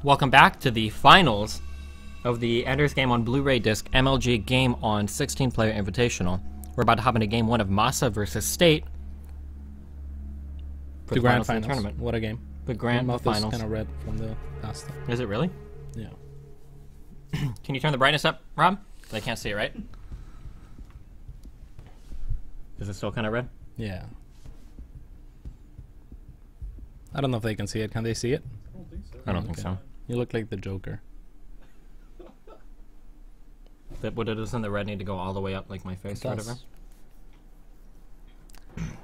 Welcome back to the finals of the Ender's Game on Blu-ray Disc MLG Game on 16-Player Invitational. We're about to hop into Game 1 of Masa versus State. For the grand finals. Of the tournament. What a game. The grand finals. finals. Kind of red from the past. Is it really? Yeah. Can you turn the brightness up, Rob? I can't see it, right? Is it still kind of red? Yeah. I don't know if they can see it. Can they see it? I don't think so. You look like the Joker. What it is in the red need to go all the way up like my face or whatever?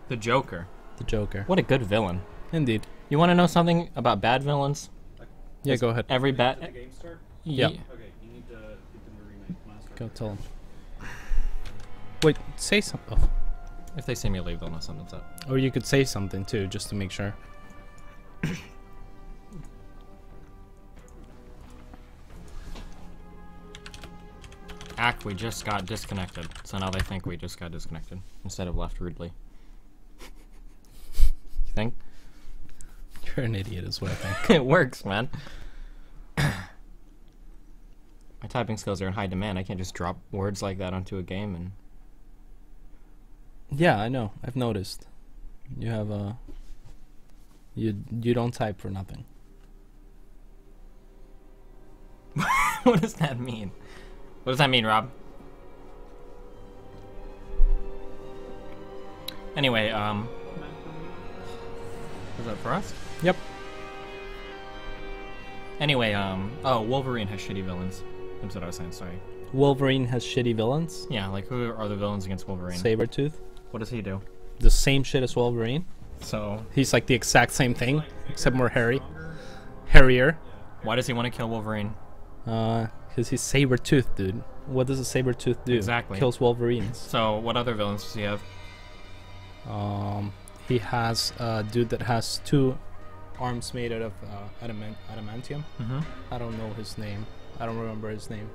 The Joker. The Joker. What a good villain. Indeed. You want to know something about bad villains? Yeah, go ahead. Every bad... Did the game start? Yeah. Okay, you need to get them to remake Masa. Go tell them. Wait, say something. Oh. If they see me leave, they'll know something's up. Or you could say something too, just to make sure. We just got disconnected. So now they think we just got disconnected instead of left rudely. You think? You're an idiot is what I think. It works, man. My typing skills are in high demand. I can't just drop words like that onto a game and... Yeah, I know. I've noticed. You have a... You don't type for nothing. What does that mean? What does that mean, Rob? Anyway, is that for us? Yep. Anyway, oh, Wolverine has shitty villains. That's what I was saying, sorry. Wolverine has shitty villains? Yeah, like who are the villains against Wolverine? Sabretooth. What does he do? The same shit as Wolverine. So... He's like the exact same thing, except more hairy. Hairier. Why does he want to kill Wolverine? Because he's Sabretooth, dude. What does a Sabretooth do? Exactly. Kills Wolverines. So, what other villains does he have? He has a dude that has 2 arms made out of adamantium. Mm-hmm. I don't know his name. I don't remember his name.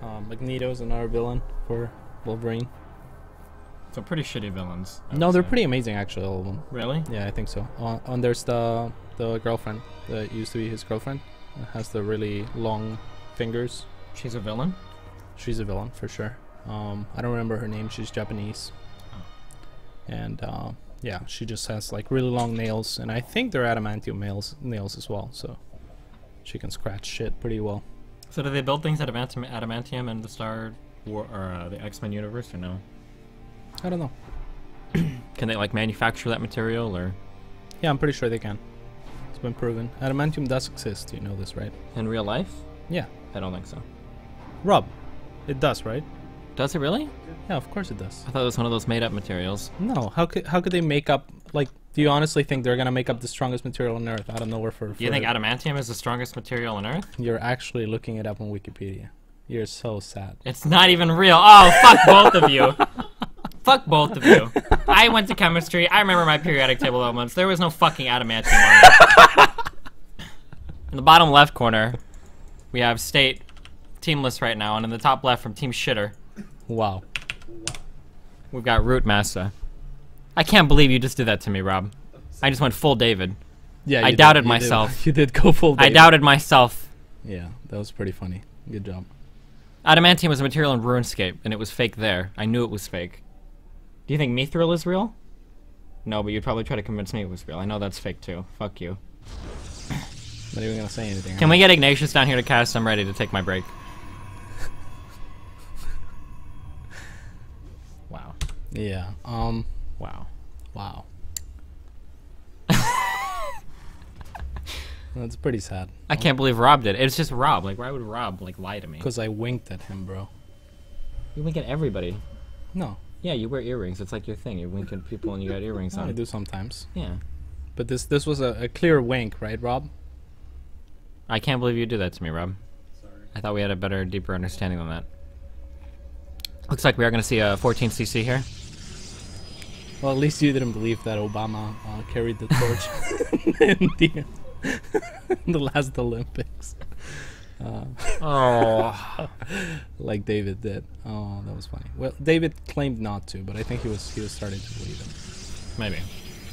Magneto's another villain for Wolverine. So pretty shitty villains. No, they're pretty amazing actually, all of them. Really? Yeah, I think so. And there's the girlfriend that used to be his girlfriend. Has the really long fingers. She's a villain? She's a villain for sure. I don't remember her name. She's Japanese. Oh. And yeah, she just has like really long nails, and I think they're adamantium nails as well. So she can scratch shit pretty well. So do they build things out of adamantium in the Star War or the X-Men universe, or no? I don't know. Can they like manufacture that material, or? Yeah, I'm pretty sure they can. It's been proven. Adamantium does exist. You know this, right? In real life? Yeah. I don't think so. Rob, it does, right? Does it really? Yeah, of course it does. I thought it was one of those made-up materials. No, how could they make up, like, do you honestly think they're gonna make up the strongest material on Earth out of nowhere for You think adamantium is the strongest material on Earth? You're actually looking it up on Wikipedia. You're so sad. It's not even real. Oh, fuck both of you. Fuck both of you. I went to chemistry. I remember my periodic table elements. There was no fucking adamantium on it. In the bottom left corner, we have State teamless right now, and in the top left from Team Shitter, Wow. we've got Root Masa. I can't believe you just did that to me, Rob. I just went full David. Yeah, I doubted myself. You did go full David. I doubted myself. Yeah, that was pretty funny. Good job. Adamantium was a material in RuneScape, and it was fake there. I knew it was fake. Do you think Mithril is real? No, but you'd probably try to convince me it was real. I know that's fake too. Fuck you. Not even gonna say anything. Can we get Ignatius down here to cast? I'm ready to take my break. Wow. Yeah. Wow. Wow. That's pretty sad. I can't believe Rob did it. It's just Rob. Like, why would Rob, like, lie to me? Because I winked at him, bro. You wink at everybody. No. Yeah, you wear earrings. It's like your thing. You wink at people and you got earrings on. I do sometimes. Yeah. But this was a clear wink, right, Rob? I can't believe you did that to me, Rob. Sorry. I thought we had a better, deeper understanding than that. Looks like we are going to see a 14cc here. Well, at least you didn't believe that Obama carried the torch in the last Olympics. Oh. Like David did. Oh, that was funny. Well, David claimed not to, but I think he was starting to believe it. Maybe.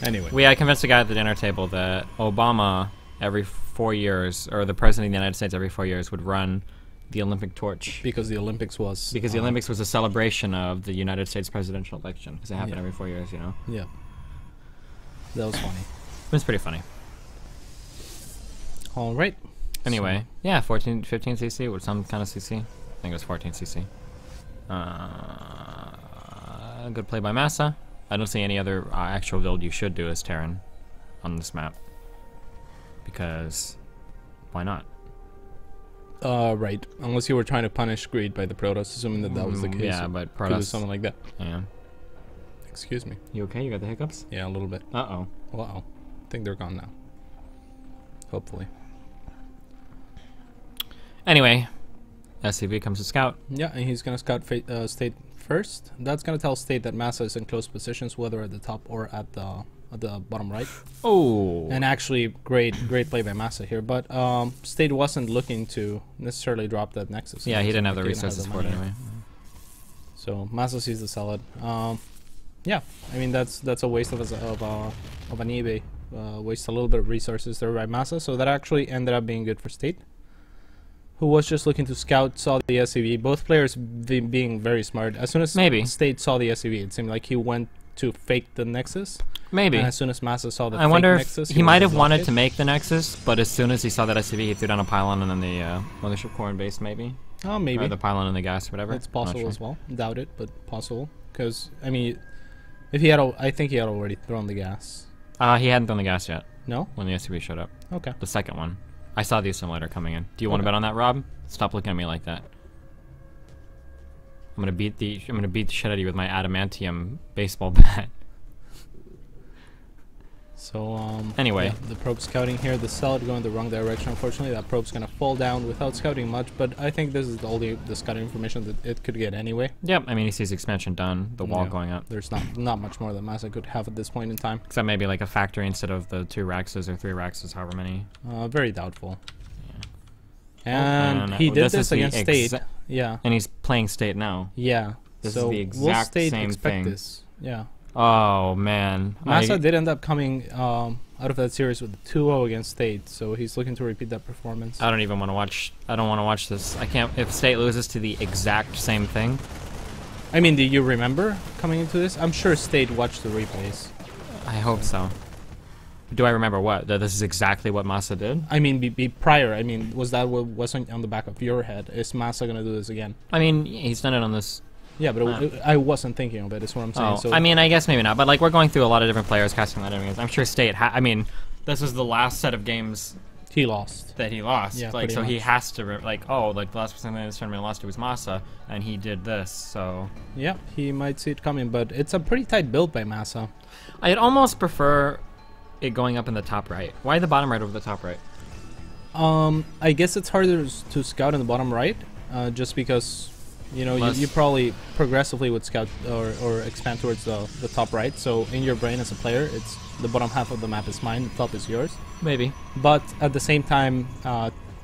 Anyway. We convinced a guy at the dinner table that Obama every 4 years, or the president of the United States every 4 years would run the Olympic torch. Because the Olympics was... Because the Olympics was a celebration of the United States presidential election. Because it happened every 4 years, you know? Yeah. That was funny. It was pretty funny. All right. Anyway, yeah, 15 cc with some kind of cc. I think it was 14 cc. Good play by Masa. I don't see any other actual build you should do as Terran on this map. Because why not? Right. Unless you were trying to punish greed by the Protoss, assuming that was the case. Yeah, but Could do Protoss... something like that. Yeah. Excuse me. You okay? You got the hiccups? Yeah, a little bit. Uh-oh. Wow. I think they're gone now. Hopefully. Anyway, SCV comes to scout. Yeah, and he's gonna scout State first. That's gonna tell State that Masa is in close positions, whether at the top or at the bottom right. Oh. And actually, great play by Masa here. But State wasn't looking to necessarily drop that Nexus. Yeah, he didn't have the Like, resources for it anyway. So Masa sees the salad. Yeah, I mean that's a waste of an eBay. Waste a little bit of resources there by Masa. So that actually ended up being good for State, who was just looking to scout, saw the SCV. Both players being very smart. As soon as State saw the SCV, it seemed like he went to fake the Nexus. Maybe. And as soon as Masa saw the I wonder if Nexus, he might have wanted to make the Nexus, but as soon as he saw that SCV, he threw down a pylon and then the mothership core and base, maybe. Oh, maybe. Or the pylon and the gas, or whatever. It's possible as well. Doubt it, but possible. Because I mean, if he had, I think he had already thrown the gas. He hadn't thrown the gas yet. No. When the SCV showed up. Okay. The second one. I saw the assimilator coming in. Do you want to bet on that, Rob? Stop looking at me like that. I'm gonna beat the shit out of you with my adamantium baseball bat. So anyway, yeah, the probe scouting here, the salad going the wrong direction. Unfortunately, that probe's gonna fall down without scouting much. But I think this is all the scouting information that it could get anyway. Yep. I mean, he sees expansion done, the wall going up. There's not much more that Masa could have at this point in time. Except maybe like a factory instead of the 2 Raxes or 3 Raxes, however many. Very doubtful. Yeah. And he did this against State. Yeah. And he's playing State now. Yeah. This so is the exact will State same expect thing. this? Yeah. Oh man. Masa did end up coming out of that series with 2-0 against State, so he's looking to repeat that performance. I don't even want to watch. I don't want to watch this. I can't. If State loses to the exact same thing. I mean, do you remember coming into this? I'm sure State watched the replays. I hope so. Do I remember what? That this is exactly what Masa did? I mean, be prior. I mean, was that what was on the back of your head? Is Masa gonna do this again? I mean, he's done it on this. Yeah, but I wasn't thinking of it. Is what I'm saying. Oh, So I mean, I guess maybe not. But like, we're going through a lot of different players casting that against. I'm sure State. I mean, this is the last set of games he lost. that he lost. Yeah, like, so pretty he much. has to like, oh, like the last person in this tournament lost to was Masa, and he did this. So Yeah, he might see it coming, but it's a pretty tight build by Masa. I'd almost prefer it going up in the top right. Why the bottom right over the top right? I guess it's harder to scout in the bottom right, just because, you know, you probably progressively would scout or expand towards the top right. So in your brain as a player, it's the bottom half of the map is mine, the top is yours. Maybe. But at the same time,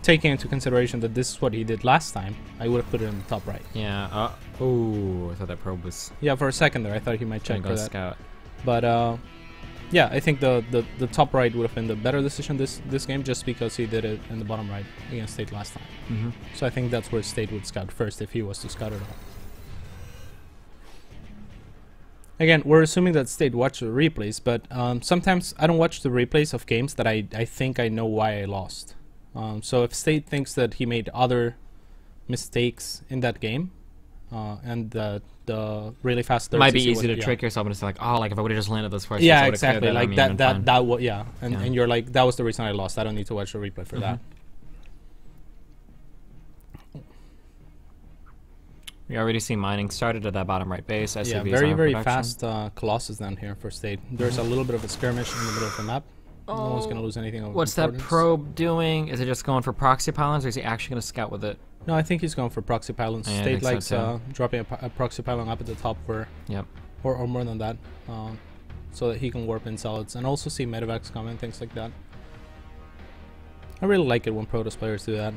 taking into consideration that this is what he did last time, I would have put it in the top right. Yeah. Oh, I thought that probe was Yeah, for a second there, I thought he might check gonna for go that. scout. But yeah, I think the top right would have been the better decision this game, just because he did it in the bottom right against State last time. Mm-hmm. So I think that's where State would scout first if he was to scout at all. Again, we're assuming that State watched the replays, but sometimes I don't watch the replays of games that I think I know why I lost. So if State thinks that he made other mistakes in that game, and the really fast It might be easy to trick yourself into like, oh, like if I would have just landed this first. Yeah, exactly. Like that was yeah. And you're like, that was the reason I lost. I don't need to watch the replay for that. We already see mining started at that bottom right base. SCV Yeah, is very on very production. fast Colossus down here for State. There's a little bit of a skirmish in the middle of the map. No one's gonna lose anything of What's that importance. probe doing? Is it just going for proxy pylons, or is he actually going to scout with it? No, I think he's going for proxy pylons. Yeah, I State think so likes too. dropping a proxy pylon up at the top for Yep. or more than that, so that he can warp in solids and also see medevacs come and things like that. I really like it when Protoss players do that.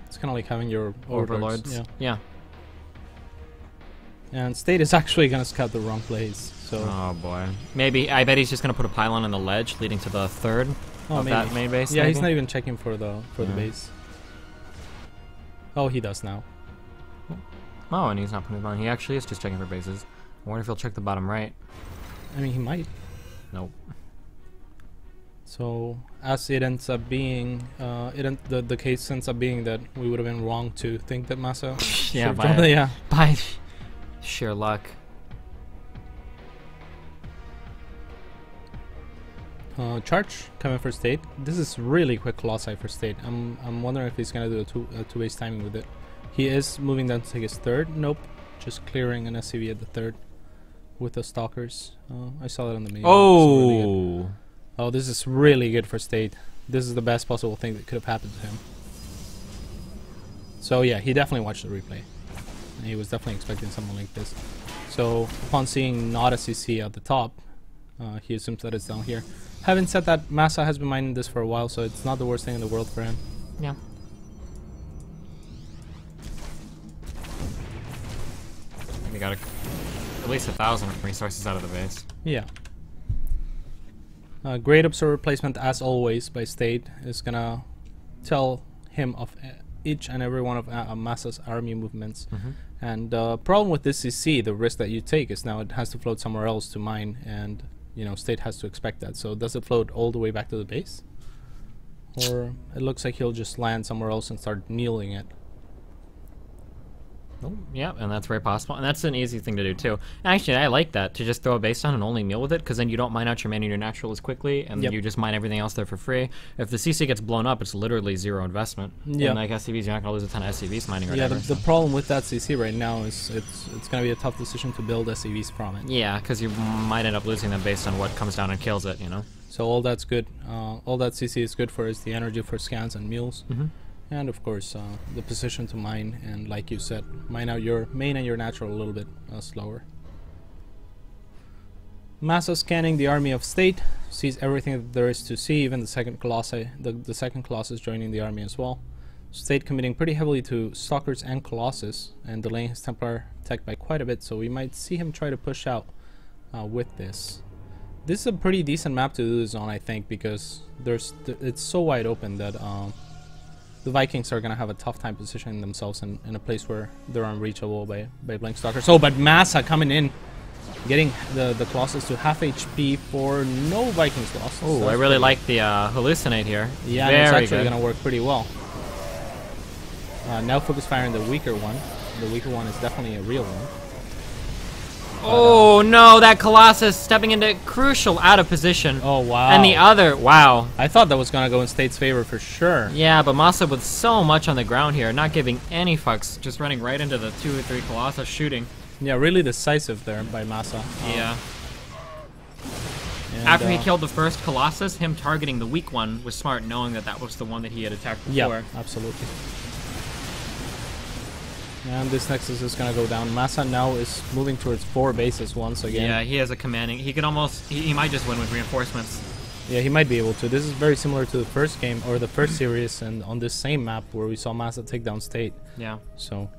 It's kind of like having your overlords. Yeah. Yeah. And State is actually gonna scout the wrong place. So Oh boy. Maybe I bet he's just going to put a pylon on the ledge leading to the third. of maybe. that main base. Yeah, he's maybe? not even checking for the base. Oh, he does now. Oh, and he's not putting it on. He actually is just checking for bases. I wonder if he'll check the bottom right. I mean, he might. Nope. So as it ends up being, the case ends up being that we would have been wrong to think that Masa. Yeah, should've jumped it, yeah. by sheer luck. Charge coming for state. This is really quick Colossi for state. I'm wondering if he's gonna do a two-ways timing with it. He is moving down to take his third. Nope, just clearing an SCV at the third with the stalkers. I saw that on the menu. Oh. Oh, this is really good for state. This is the best possible thing that could have happened to him. So yeah, he definitely watched the replay. And he was definitely expecting something like this. So upon seeing not a CC at the top, he assumes that it's down here. Having said that, Masa has been mining this for a while, so it's not the worst thing in the world for him. Yeah. We got at least 1,000 resources out of the base. Yeah. Great observer placement, as always, by State is gonna tell him of each and every one of Masa's army movements. And the problem with this CC, the risk that you take, is now it has to float somewhere else to mine, and you know, State has to expect that. So does it float all the way back to the base? Or it looks like he'll just land somewhere else and start kneeling it. Oh, yeah, and that's very possible. And that's an easy thing to do, too. Actually, I like that, to just throw a base down and only meal with it, because then you don't mine out your main and your natural as quickly, and you just mine everything else there for free. If the CC gets blown up, it's literally zero investment. Yeah. And like SCVs, you're not going to lose a ton of SCVs mining or Yeah, whatever. the problem with that CC right now is it's going to be a tough decision to build SCVs from it. Yeah, because you might end up losing them based on what comes down and kills it, you know? So all that's good. All that CC is good for is the energy for scans and mules. And of course, the position to mine, and like you said, mine out your main and your natural a little bit slower. Masa scanning the army of State, sees everything that there is to see, even the second Colossi. The second Colossus joining the army as well. State committing pretty heavily to Stalkers and Colossus, and delaying his Templar tech by quite a bit, so we might see him try to push out with this. This is a pretty decent map to do this on, I think, because it's so wide open that the Vikings are going to have a tough time positioning themselves in a place where they're unreachable by Blank Stalkers. Oh, but Masa coming in, getting the Colossus to half HP for no Vikings loss. Oh, I really like the hallucinate here. Yeah, and it's actually going to work pretty well. Now focus firing the weaker one. The weaker one is definitely a real one. Oh no, that Colossus stepping into crucial out of position. Oh wow. And the other, wow. I thought that was gonna go in State's favor for sure. Yeah, but Masa with so much on the ground here, not giving any fucks, just running right into the 2 or 3 Colossus shooting. Yeah, really decisive there by Masa. Yeah. And, After he killed the first Colossus, him targeting the weak one was smart, knowing that that was the one that he had attacked before. Yeah, absolutely. And this Nexus is gonna go down. Masa now is moving towards 4 bases once again. Yeah, he has a commanding. He could almost. He might just win with reinforcements. Yeah, he might be able to. This is very similar to the first game or the first series, and on this same map where we saw Masa take down State. Yeah. So.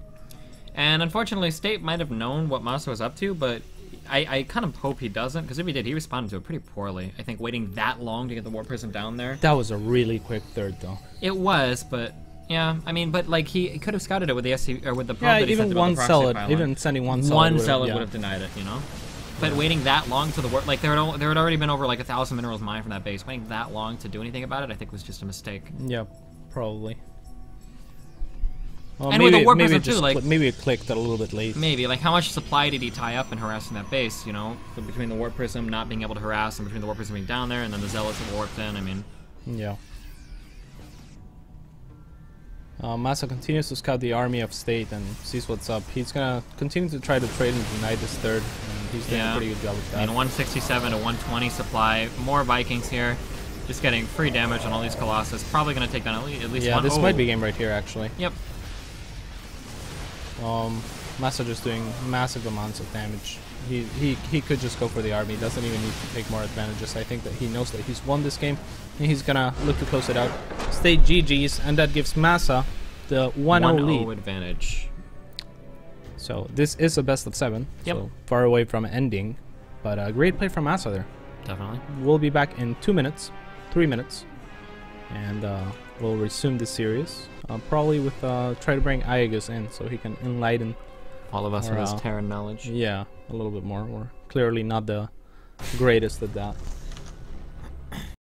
And unfortunately, State might have known what Masa was up to, but I kind of hope he doesn't, because if he did, he responded to it pretty poorly. I think waiting that long to get the Warp Prism down there. That was a really quick third, though. It was, but. Yeah, I mean, but like he could have scouted it with the SC or with the probe that he even sent one about the zealot, pylon. even sending one zealot would have denied it, you know. But waiting that long to the work, like there had already been over like 1,000 minerals mined from that base. Waiting that long to do anything about it, I think was just a mistake. Yeah, probably. Well, And maybe, with the warp maybe prism too, like maybe it clicked a little bit late. maybe like how much supply did he tie up in harassing that base? You know, between the warp prism not being able to harass and between the warp prism being down there and then the zealots that warped in. I mean, yeah. Masa continues to scout the army of State and sees what's up. He's gonna continue to try to trade and deny this third, and he's doing a pretty good job with that. I mean, 167 to 120 supply, more Vikings here, just getting free damage on all these Colossus. Probably gonna take down at least one. Yeah, this might be game right here actually. Yep. Masa just doing massive amounts of damage. He could just go for the army. Doesn't even need to take more advantages. I think that he knows that he's won this game, and he's gonna look to close it out. State GG's, and that gives Masa the 1-0 lead. 1-0 advantage. So this is a best of 7. Yep. So far away from ending, but a great play from Masa there. Definitely. We'll be back in 2 minutes, 3 minutes, and we'll resume the series. Probably with try to bring Aegus in so he can enlighten All of us Or, with his Terran knowledge. yeah, a little bit more. We're clearly not the greatest at that.